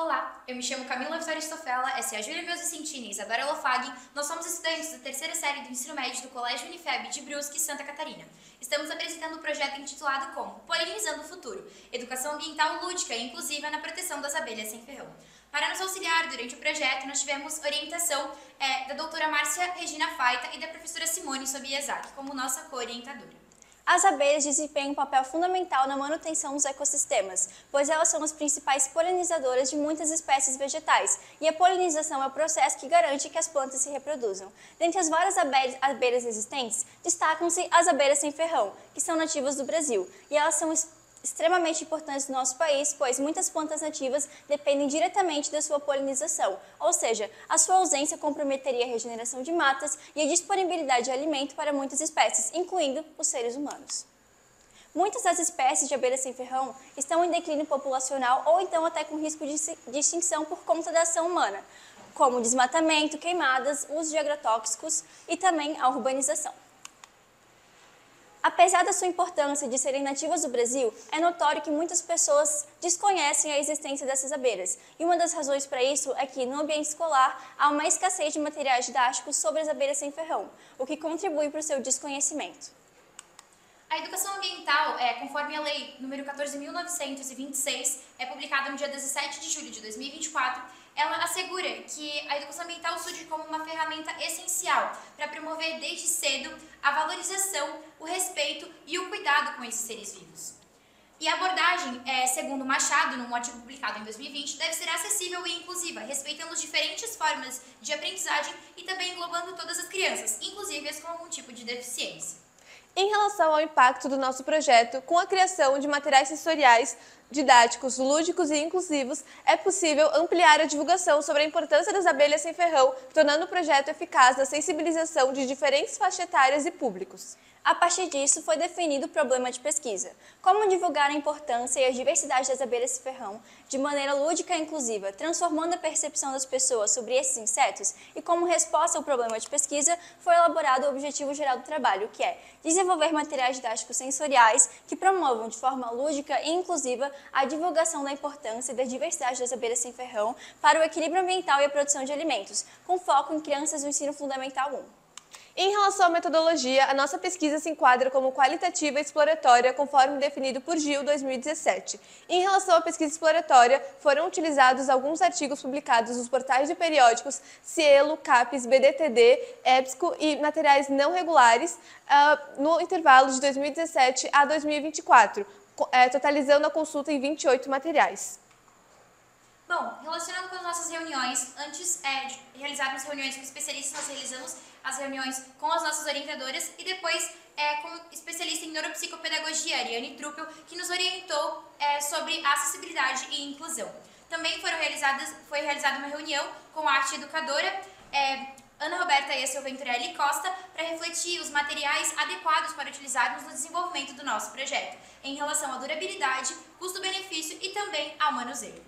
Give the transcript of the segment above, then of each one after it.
Olá, eu me chamo Camila Vitória Stofella, essa é a Júlia Meus Vicentini e Isadora Lofag. Nós somos estudantes da terceira série do ensino médio do Colégio Unifeb de Brusque, Santa Catarina. Estamos apresentando um projeto intitulado como Polinizando o Futuro, Educação Ambiental Lúdica e Inclusiva na Proteção das Abelhas Sem Ferrão. Para nos auxiliar durante o projeto, nós tivemos orientação da doutora Márcia Regina Faita e da professora Simone Sobiesak, como nossa co-orientadora. As abelhas desempenham um papel fundamental na manutenção dos ecossistemas, pois elas são as principais polinizadoras de muitas espécies vegetais, e a polinização é o processo que garante que as plantas se reproduzam. Dentre as várias abelhas existentes, destacam-se as abelhas sem ferrão, que são nativas do Brasil, e elas são extremamente importantes no nosso país, pois muitas plantas nativas dependem diretamente da sua polinização, ou seja, a sua ausência comprometeria a regeneração de matas e a disponibilidade de alimento para muitas espécies, incluindo os seres humanos. Muitas das espécies de abelhas sem ferrão estão em declínio populacional ou então até com risco de extinção por conta da ação humana, como desmatamento, queimadas, uso de agrotóxicos e também a urbanização. Apesar da sua importância de serem nativas do Brasil, é notório que muitas pessoas desconhecem a existência dessas abelhas. E uma das razões para isso é que, no ambiente escolar, há uma escassez de materiais didáticos sobre as abelhas sem ferrão, o que contribui para o seu desconhecimento. A educação ambiental, conforme a Lei nº 14.926, publicada no dia 17 de julho de 2024, ela assegura que a educação ambiental surge como uma ferramenta essencial para promover desde cedo a valorização, o respeito e o cuidado com esses seres vivos. E a abordagem, segundo Machado, num artigo publicado em 2020, deve ser acessível e inclusiva, respeitando as diferentes formas de aprendizagem e também englobando todas as crianças, inclusive as com algum tipo de deficiência. Em relação ao impacto do nosso projeto, com a criação de materiais sensoriais, didáticos, lúdicos e inclusivos, é possível ampliar a divulgação sobre a importância das abelhas sem ferrão, tornando o projeto eficaz na sensibilização de diferentes faixas etárias e públicos. A partir disso, foi definido o problema de pesquisa. Como divulgar a importância e a diversidade das abelhas sem ferrão de maneira lúdica e inclusiva, transformando a percepção das pessoas sobre esses insetos, e como resposta ao problema de pesquisa, foi elaborado o objetivo geral do trabalho, que é desenvolver materiais didáticos sensoriais que promovam de forma lúdica e inclusiva a divulgação da importância e da diversidade das abelhas sem ferrão para o equilíbrio ambiental e a produção de alimentos, com foco em crianças do ensino fundamental 1. Em relação à metodologia, a nossa pesquisa se enquadra como qualitativa e exploratória, conforme definido por GIL 2017. Em relação à pesquisa exploratória, foram utilizados alguns artigos publicados nos portais de periódicos Cielo, CAPES, BDTD, EBSCO e materiais não regulares no intervalo de 2017 a 2024, totalizando a consulta em 28 materiais. Bom, relacionando com as nossas reuniões, antes de realizarmos reuniões com especialistas, nós realizamos as reuniões com as nossas orientadoras e depois com o especialista em neuropsicopedagogia, Ariane Truppel, que nos orientou sobre acessibilidade e inclusão. Também foi realizada uma reunião com a arte educadora, Ana Roberta Essel Venturelli Costa, para refletir os materiais adequados para utilizarmos no desenvolvimento do nosso projeto, em relação à durabilidade, custo-benefício e também ao manuseio.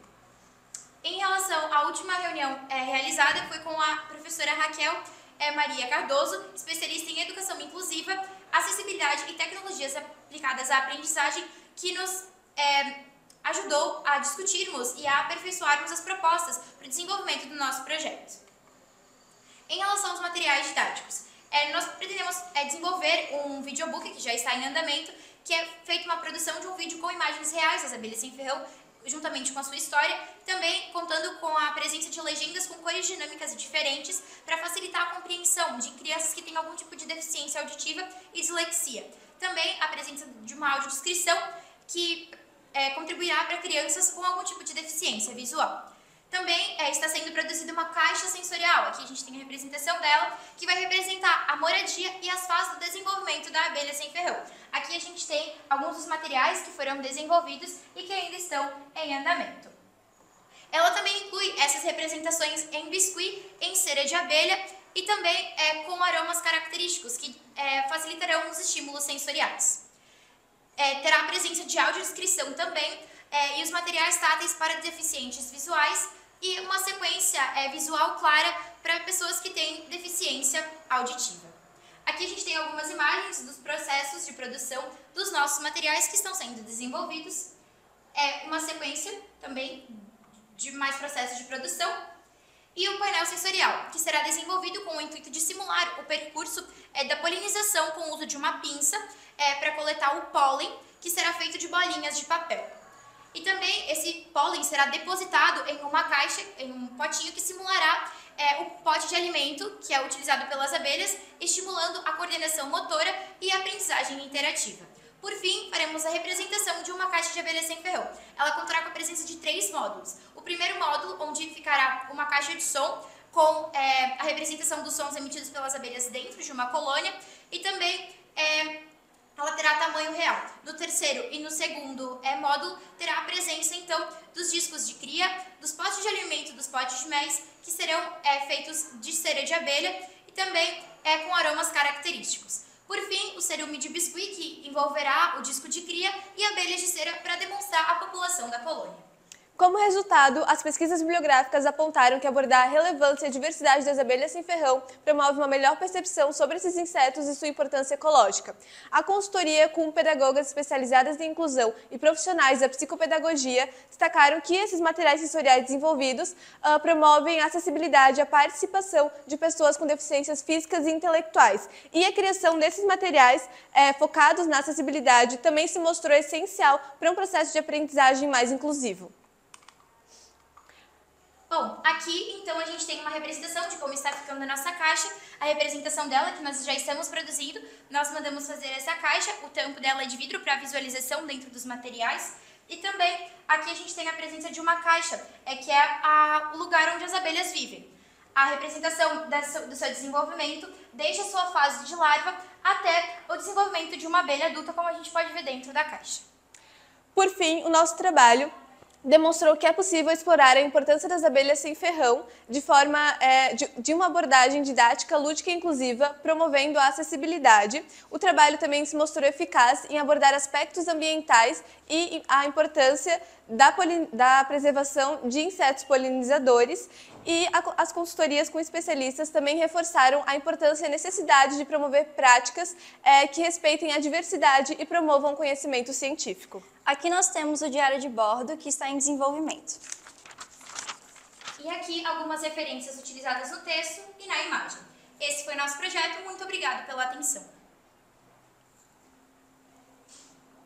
Em relação à última reunião realizada, foi com a professora Raquel Maria Cardoso, especialista em educação inclusiva, acessibilidade e tecnologias aplicadas à aprendizagem, que nos ajudou a discutirmos e a aperfeiçoarmos as propostas para o desenvolvimento do nosso projeto. Em relação aos materiais didáticos, nós pretendemos desenvolver um videobook que já está em andamento, que é feito uma produção de um vídeo com imagens reais das abelhas sem ferrão, juntamente com a sua história, também contando com a presença de legendas com cores dinâmicas e diferentes para facilitar a compreensão de crianças que têm algum tipo de deficiência auditiva e dislexia. Também a presença de uma audiodescrição que contribuirá para crianças com algum tipo de deficiência visual. Também está sendo produzida uma caixa sensorial, aqui a gente tem a representação dela, que vai representar a moradia e as fases do desenvolvimento da abelha sem ferrão. Aqui a gente tem alguns dos materiais que foram desenvolvidos e que ainda estão em andamento. Ela também inclui essas representações em biscuit, em cera de abelha e também com aromas característicos que facilitarão os estímulos sensoriais. Terá a presença de audiodescrição também e os materiais táteis para deficientes visuais e uma sequência visual clara para pessoas que têm deficiência auditiva. Aqui a gente tem algumas imagens dos processos de produção dos nossos materiais que estão sendo desenvolvidos. Uma sequência também de mais processos de produção, e o painel sensorial, que será desenvolvido com o intuito de simular o percurso da polinização com o uso de uma pinça para coletar o pólen, que será feito de bolinhas de papel. E também esse pólen será depositado em uma caixa, em um potinho que simulará o pote de alimento que é utilizado pelas abelhas, estimulando a coordenação motora e a aprendizagem interativa. Por fim, faremos a representação de uma caixa de abelha sem ferrão. Ela contará com a presença de 3 módulos. O primeiro módulo, onde ficará uma caixa de som com a representação dos sons emitidos pelas abelhas dentro de uma colônia, e também ela terá tamanho real. No terceiro e no segundo módulo, terá a presença, então, dos discos de cria, dos potes de alimento, dos potes de mel, que serão feitos de cera de abelha e também com aromas característicos. Por fim, o cerume de biscuit, que envolverá o disco de cria e abelhas de cera para demonstrar a população da colônia. Como resultado, as pesquisas bibliográficas apontaram que abordar a relevância e a diversidade das abelhas sem ferrão promove uma melhor percepção sobre esses insetos e sua importância ecológica. A consultoria, com pedagogas especializadas em inclusão e profissionais da psicopedagogia, destacaram que esses materiais sensoriais desenvolvidos promovem a acessibilidade e a participação de pessoas com deficiências físicas e intelectuais. E a criação desses materiais focados na acessibilidade também se mostrou essencial para um processo de aprendizagem mais inclusivo. Bom, aqui então a gente tem uma representação de como está ficando a nossa caixa, a representação dela que nós já estamos produzindo. Nós mandamos fazer essa caixa, o tampo dela é de vidro para visualização dentro dos materiais. E também aqui a gente tem a presença de uma caixa, que é o lugar onde as abelhas vivem. A representação do seu desenvolvimento, desde a sua fase de larva até o desenvolvimento de uma abelha adulta, como a gente pode ver dentro da caixa. Por fim, o nosso trabalho demonstrou que é possível explorar a importância das abelhas sem ferrão de uma abordagem didática, lúdica e inclusiva, promovendo a acessibilidade. O trabalho também se mostrou eficaz em abordar aspectos ambientais e a importância da preservação de insetos polinizadores, e as consultorias com especialistas também reforçaram a importância e a necessidade de promover práticas que respeitem a diversidade e promovam o conhecimento científico. Aqui nós temos o diário de bordo, que está em desenvolvimento. E aqui algumas referências utilizadas no texto e na imagem. Esse foi nosso projeto, muito obrigado pela atenção.